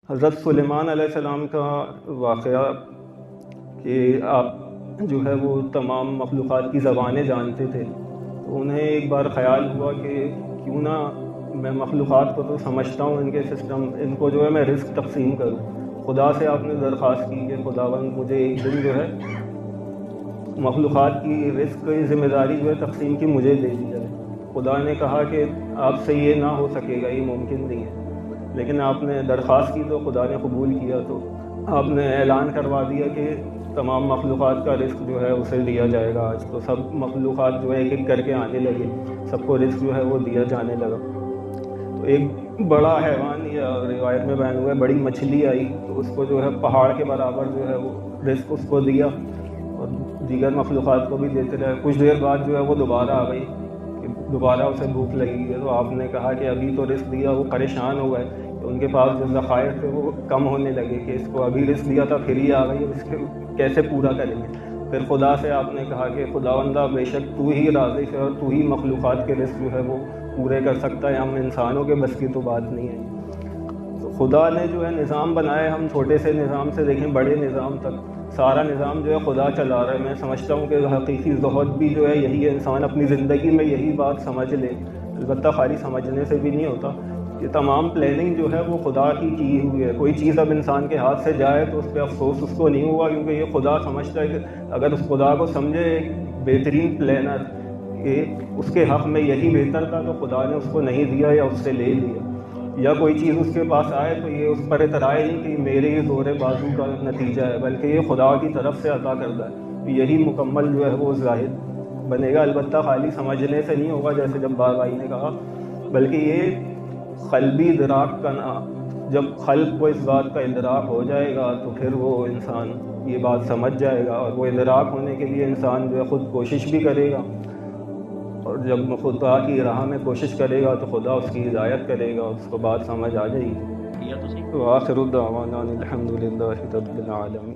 حضرت سلیمان علیہ السلام کا واقعہ کہ آپ جو ہے وہ تمام مخلوقات کی زبانیں جانتے تھے، تو انہیں ایک بار خیال ہوا کہ کیوں نہ میں مخلوقات کو تو سمجھتا ہوں، ان کے سسٹم، ان کو جو ہے میں رزق تقسیم کروں۔ خدا سے آپ نے درخواست کی کہ خداوند مجھے ایک دن جو ہے مخلوقات کی رزق کی ذمہ داری جو ہے تقسیم کی مجھے دے دی جائے۔ خدا نے کہا کہ آپ سے یہ نہ ہو سکے گا، یہ ممکن نہیں ہے، لیکن آپ نے درخواست کی تو خدا نے قبول کیا، تو آپ نے اعلان کروا دیا کہ تمام مخلوقات کا رزق جو ہے اسے دیا جائے گا۔ آج تو سب مخلوقات جو ہے ایک ایک کر کے آنے لگے، سب کو رزق جو ہے وہ دیا جانے لگا۔ تو ایک بڑا حیوان، یا روایت میں بیان ہوا ہے بڑی مچھلی آئی، تو اس کو جو ہے پہاڑ کے برابر جو ہے وہ رزق اس کو دیا، اور دیگر مخلوقات کو بھی دیتے رہے۔ کچھ دیر بعد جو ہے وہ دوبارہ آ گئی کہ دوبارہ اسے بھوک لگی ہے، تو آپ نے کہا کہ ابھی تو رزق دیا، وہ پریشان ہو گئے، تو ان کے پاس جو ذخائر تھے وہ کم ہونے لگے کہ اس کو ابھی رزق دیا تھا پھر ہی آ گئی، اس کے کیسے پورا کریں گے۔ پھر خدا سے آپ نے کہا کہ خداوندہ بے شک تو ہی رازق ہے، اور تو ہی مخلوقات کے رزق جو ہے وہ پورے کر سکتا ہے، ہم انسانوں کے بس کی تو بات نہیں ہے۔ تو خدا نے جو ہے نظام بنایا، ہم چھوٹے سے نظام سے دیکھیں بڑے نظام تک، سارا نظام جو ہے خدا چلا رہا ہے۔ میں سمجھتا ہوں کہ حقیقی زہد بھی جو ہے یہی ہے، انسان اپنی زندگی میں یہی بات سمجھ لے، البتہ خالی سمجھنے سے بھی نہیں ہوتا، کہ تمام پلاننگ جو ہے وہ خدا کی ہوئی ہے۔ کوئی چیز اب انسان کے ہاتھ سے جائے تو اس پہ افسوس اس کو نہیں ہوا، کیونکہ یہ خدا سمجھتا ہے کہ اگر اس خدا کو سمجھے ایک بہترین پلانر کہ اس کے حق میں یہی بہتر تھا، تو خدا نے اس کو نہیں دیا یا اس سے لے لیا، یا کوئی چیز اس کے پاس آئے تو یہ اس پر اعتراض نہیں کہ میرے ہی زور بازو کا نتیجہ ہے، بلکہ یہ خدا کی طرف سے عطا کردہ ہے، یہی مکمل جو ہے وہ ظاہر بنے گا۔ البتہ خالی سمجھنے سے نہیں ہوگا، جیسے جب بار بھائی نے کہا، بلکہ یہ قلبی ادراک کا جب قلب کو اس بات کا ادراک ہو جائے گا تو پھر وہ انسان یہ بات سمجھ جائے گا، اور وہ ادراک ہونے کے لیے انسان جو ہے خود کوشش بھی کرے گا، اور جب خدا کی راہ میں کوشش کرے گا تو خدا اس کی ہدایت کرے گا، اس کو بات سمجھ آ جائے گی۔ وآخر دعوانا الحمد للہ رب العالمین۔